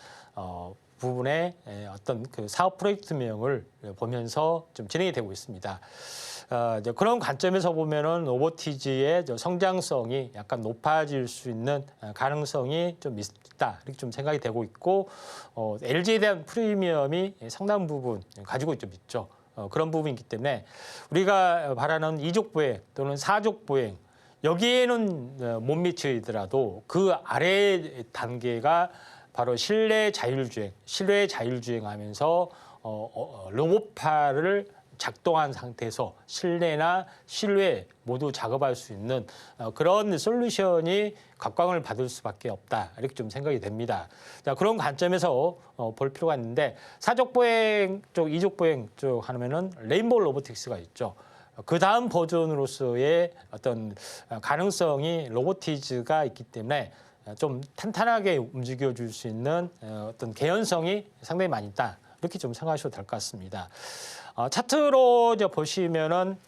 부분의 어떤 그 사업 프로젝트명을 보면서 좀 진행이 되고 있습니다. 그런 관점에서 보면은 로보티즈의 성장성이 약간 높아질 수 있는 가능성이 좀 있다 이렇게 좀 생각이 되고 있고 LG에 대한 프리미엄이 상당 부분 가지고 좀 있죠. 그런 부분이기 때문에 우리가 바라는 2족 보행 또는 4족 보행 여기에는 못 미치더라도 그 아래 단계가 바로 실내 자율주행하면서 로봇파를 작동한 상태에서 실내나 실외 모두 작업할 수 있는 그런 솔루션이 각광을 받을 수밖에 없다 이렇게 좀 생각이 됩니다. 자, 그런 관점에서 볼 필요가 있는데 사족 보행 쪽, 이족 보행 쪽 하면은 레인보우 로보틱스가 있죠. 그 다음 버전으로서의 어떤 가능성이 로보티즈가 있기 때문에 좀 탄탄하게 움직여줄 수 있는 어떤 개연성이 상당히 많이 있다. 이렇게 좀 생각하셔도 될 것 같습니다. 차트로 이제 보시면은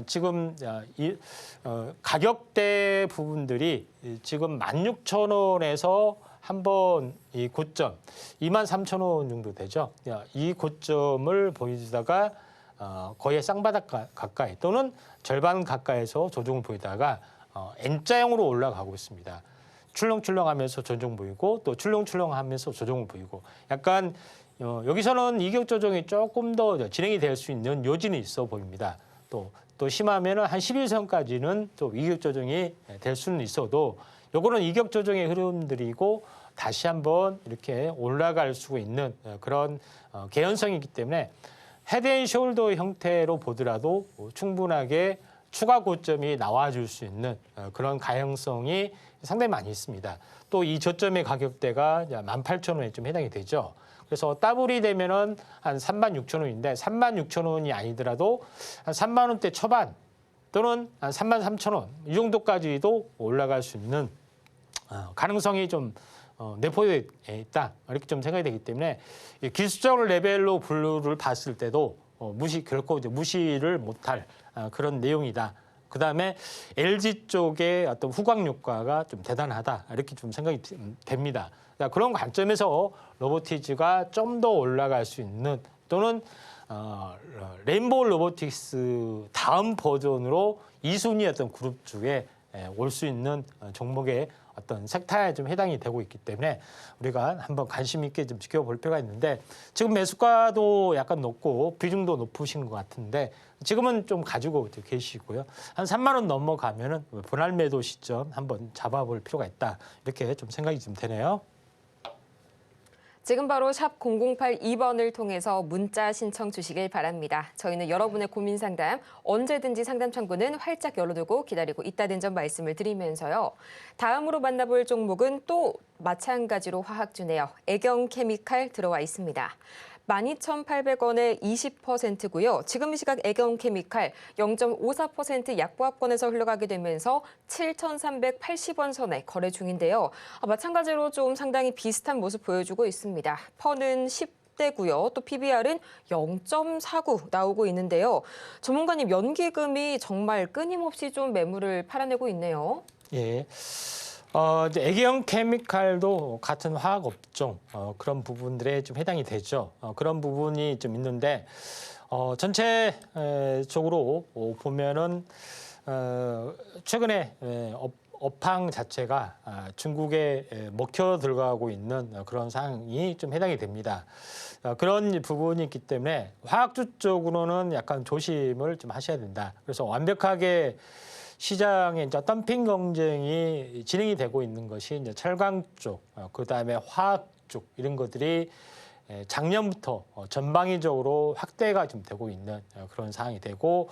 지금 가격대 부분들이 지금 16,000원에서 한번 이 고점 23,000원 정도 되죠. 이 고점을 보이다가 거의 쌍바닥 가까이 또는 절반 가까이에서 조정을 보이다가 N자형으로 올라가고 있습니다. 출렁출렁하면서 조정 보이고 또 출렁출렁하면서 조정을 보이고 약간 여기서는 이격 조정이 조금 더 진행이 될 수 있는 요지는 있어 보입니다. 또 심하면은 한 11선까지는 또 이격 조정이 될 수는 있어도 요거는 이격 조정의 흐름들이고 다시 한번 이렇게 올라갈 수 있는 그런 개연성이기 때문에 헤드앤숄더 형태로 보더라도 충분하게 추가 고점이 나와줄 수 있는 그런 가능성이 상당히 많이 있습니다. 또 이 저점의 가격대가 18,000원에 좀 해당이 되죠. 그래서 더블이 되면은 한 36,000원인데 36,000원이 아니더라도 한 3만 원대 초반 또는 한 33,000원 이 정도까지도 올라갈 수 있는 가능성이 좀 내포되어 있다 이렇게 좀 생각이 되기 때문에 기술적 레벨로 분류를 봤을 때도 결코 이제 무시를 못할 그런 내용이다. 그다음에 LG 쪽의 어떤 후광 효과가 좀 대단하다 이렇게 좀 생각이 됩니다. 그런 관점에서 로보티즈가 좀 더 올라갈 수 있는 또는 레인보우 로보틱스 다음 버전으로 2순위 어떤 그룹 중에 올 수 있는 종목의 어떤 섹터에 좀 해당이 되고 있기 때문에 우리가 한번 관심 있게 좀 지켜볼 필요가 있는데 지금 매수가도 약간 높고 비중도 높으신 것 같은데 지금은 좀 가지고 계시고요. 한 3만 원 넘어가면은 분할 매도 시점 한번 잡아볼 필요가 있다. 이렇게 좀 생각이 좀 되네요. 지금 바로 샵 0082번을 통해서 문자 신청 주시길 바랍니다. 저희는 여러분의 고민 상담 언제든지 상담 창구는 활짝 열어두고 기다리고 있다는 점 말씀을 드리면서요. 다음으로 만나볼 종목은 또 마찬가지로 화학주네요. 애경케미칼 들어와 있습니다. 12,800원에 20%고요. 지금 이 시각 애경케미칼 0.54% 약보합권에서 흘러가게 되면서 7,380원 선에 거래 중인데요. 마찬가지로 좀 상당히 비슷한 모습 보여주고 있습니다. 퍼는 10대고요. 또 PBR은 0.49 나오고 있는데요. 전문가님, 연기금이 정말 끊임없이 좀 매물을 팔아내고 있네요. 예. 이제 애경 케미칼도 같은 화학 업종 그런 부분들에 좀 해당이 되죠. 그런 부분이 좀 있는데 전체적으로 보면은 최근에 업황 자체가 중국에 먹혀 들어가고 있는 그런 상황이 좀 해당이 됩니다. 그런 부분이 있기 때문에 화학주 쪽으로는 약간 조심을 좀 하셔야 된다. 그래서 완벽하게 시장에 이제 덤핑 경쟁이 진행이 되고 있는 것이 이제 철강 쪽, 그다음에 화학 쪽 이런 것들이 작년부터 전방위적으로 확대가 좀 되고 있는 그런 상황이 되고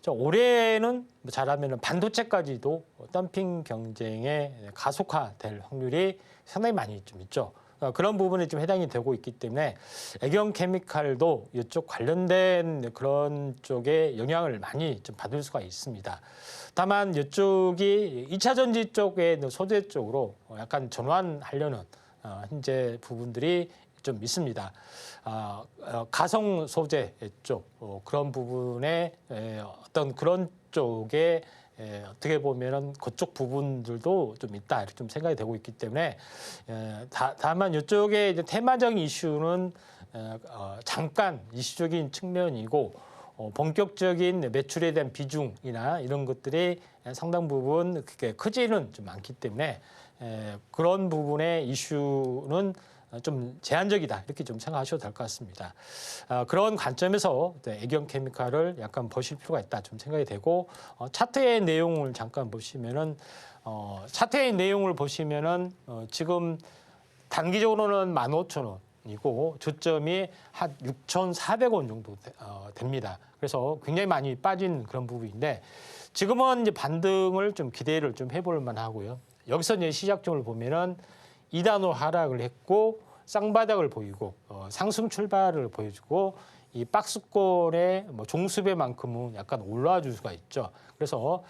올해는 잘하면 반도체까지도 덤핑 경쟁에 가속화될 확률이 상당히 많이 좀 있죠. 그런 부분이 좀 해당이 되고 있기 때문에 애경 케미칼도 이쪽 관련된 그런 쪽에 영향을 많이 좀 받을 수가 있습니다. 다만 이쪽이 2차 전지 쪽의 소재 쪽으로 약간 전환하려는 현재 부분들이 좀 있습니다. 가성 소재 쪽 그런 부분에 어떤 그런 쪽에 어떻게 보면은 그쪽 부분들도 좀 있다 이렇게 좀 생각이 되고 있기 때문에 다만 이쪽에 이제 테마적인 이슈는 잠깐 이슈적인 측면이고 본격적인 매출에 대한 비중이나 이런 것들이 상당 부분 그렇게 크지는 좀 않기 때문에 그런 부분의 이슈는 좀 제한적이다 이렇게 좀 생각하셔도 될 것 같습니다. 그런 관점에서 애경 케미칼을 약간 보실 필요가 있다 좀 생각이 되고 차트의 내용을 잠깐 보시면은 차트의 내용을 보시면은 지금 단기적으로는 15,000원이고 저점이 한 6,400원 정도 됩니다. 그래서 굉장히 많이 빠진 그런 부분인데 지금은 이제 반등을 좀 기대를 좀 해볼 만하고요. 여기서 이제 시작점을 보면은 2단으로 하락을 했고 쌍바닥을 보이고 상승 출발을 보여주고 이 박스권의 뭐 종수배만큼은 약간 올라와 줄 수가 있죠. 그래서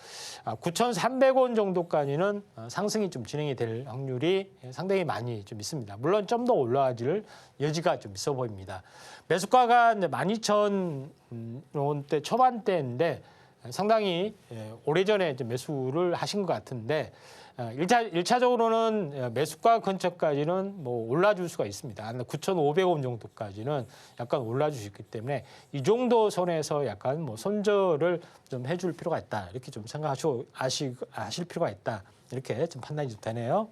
9,300원 정도까지는 상승이 좀 진행이 될 확률이 상당히 많이 좀 있습니다. 물론 좀 더 올라와질 여지가 좀 있어 보입니다. 매수가가 12,000원대 초반대인데 상당히 오래전에 매수를 하신 것 같은데 1차적으로는 매수가 근처까지는 뭐 올라줄 수가 있습니다. 9,500원 정도까지는 약간 올라줄 수 있기 때문에 이 정도 선에서 약간 뭐 손절을 좀 해줄 필요가 있다. 이렇게 좀 아실 필요가 있다. 이렇게 좀 판단이 좀 되네요.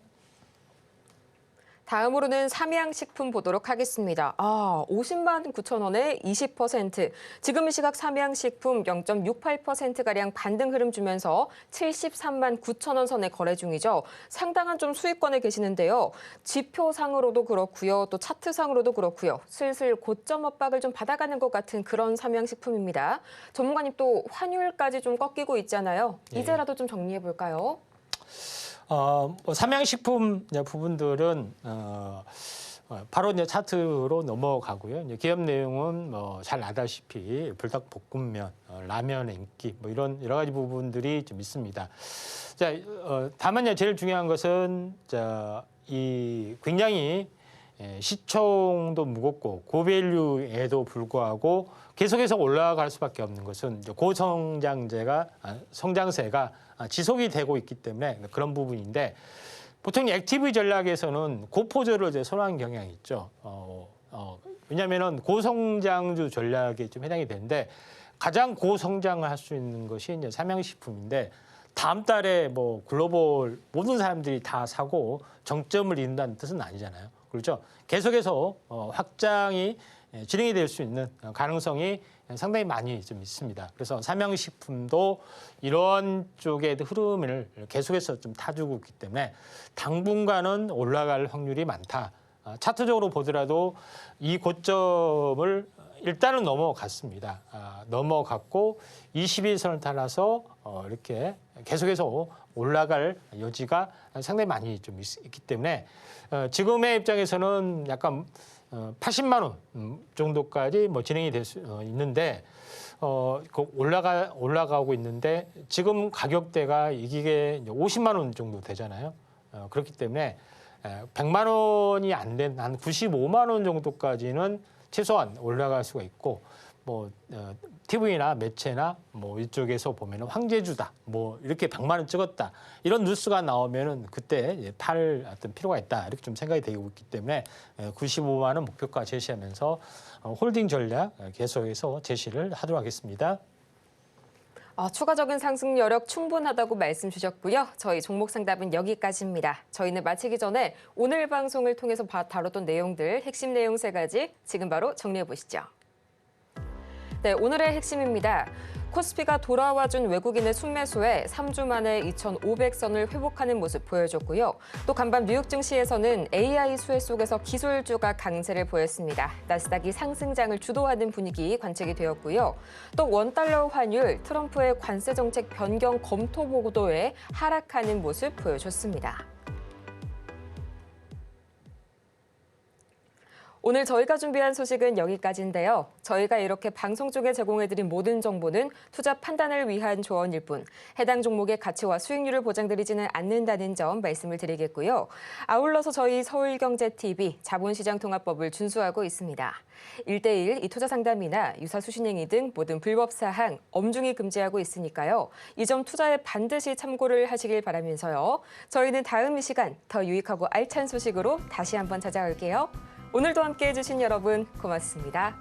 다음으로는 삼양식품 보도록 하겠습니다. 50만 9천 원에 20%. 지금 이 시각 삼양식품 0.68%가량 반등 흐름 주면서 73만 9천 원 선에 거래 중이죠. 상당한 좀 수익권에 계시는데요. 지표상으로도 그렇고요. 또 차트상으로도 그렇고요. 슬슬 고점 압박을 좀 받아가는 것 같은 그런 삼양식품입니다. 전문가님 또 환율까지 좀 꺾이고 있잖아요. 이제라도 좀 정리해 볼까요? 뭐 삼양식품 부분들은 바로 이제 차트로 넘어가고요. 이제 기업 내용은 뭐 잘 아다시피 불닭볶음면, 라면의 인기 뭐 이런 여러 가지 부분들이 좀 있습니다. 자, 다만 이제 제일 중요한 것은 이 굉장히 시총도 무겁고 고밸류에도 불구하고 계속해서 올라갈 수밖에 없는 것은 성장세가 지속이 되고 있기 때문에 그런 부분인데 보통 액티브 전략에서는 고포저를 이제 선호하는 경향이 있죠. 왜냐하면은 고성장주 전략에 좀 해당이 되는데 가장 고성장을 할 수 있는 것이 이제 삼양식품인데 다음 달에 뭐 글로벌 모든 사람들이 다 사고 정점을 이룬다는 뜻은 아니잖아요. 그렇죠? 계속해서 확장이 진행이 될 수 있는 가능성이 상당히 많이 좀 있습니다. 그래서 삼양식품도 이런 쪽의 흐름을 계속해서 좀 타주고 있기 때문에 당분간은 올라갈 확률이 많다. 차트적으로 보더라도 이 고점을 일단은 넘어갔습니다. 넘어갔고 21선을 따라서 이렇게 계속해서 올라갈 여지가 상당히 많이 좀 있기 때문에 지금의 입장에서는 약간 80만 원 정도까지 뭐 진행이 될 수 있는데 올라가고 있는데 지금 가격대가 이게 50만 원 정도 되잖아요. 그렇기 때문에 100만 원이 안 된 한 95만 원 정도까지는 최소한 올라갈 수가 있고 뭐 TV나 매체나 뭐 이쪽에서 보면은 황제주다 뭐 이렇게 100만 원 찍었다 이런 뉴스가 나오면은 그때 팔 어떤 필요가 있다 이렇게 좀 생각이 되고 있기 때문에 95만 원 목표가 제시하면서 홀딩 전략 계속해서 제시를 하도록 하겠습니다. 추가적인 상승 여력 충분하다고 말씀 주셨고요. 저희 종목 상담은 여기까지입니다. 저희는 마치기 전에 오늘 방송을 통해서 다뤘던 내용들 핵심 내용 3가지 지금 바로 정리해 보시죠. 네, 오늘의 핵심입니다. 코스피가 돌아와준 외국인의 순매수에 3주 만에 2,500선을 회복하는 모습 보여줬고요. 또 간밤 뉴욕 증시에서는 AI 수혜 속에서 기술주가 강세를 보였습니다. 나스닥이 상승장을 주도하는 분위기 관측이 되었고요. 또 원달러 환율, 트럼프의 관세 정책 변경 검토 보도에 하락하는 모습 보여줬습니다. 오늘 저희가 준비한 소식은 여기까지인데요. 저희가 이렇게 방송 중에 제공해드린 모든 정보는 투자 판단을 위한 조언일 뿐 해당 종목의 가치와 수익률을 보장드리지는 않는다는 점 말씀을 드리겠고요. 아울러서 저희 서울경제TV 자본시장통합법을 준수하고 있습니다. 1:1 투자 상담이나 유사 수신행위 등 모든 불법 사항 엄중히 금지하고 있으니까요. 이 점 투자에 반드시 참고를 하시길 바라면서요. 저희는 다음 이 시간 더 유익하고 알찬 소식으로 다시 한번 찾아올게요. 오늘도 함께해 주신 여러분 고맙습니다.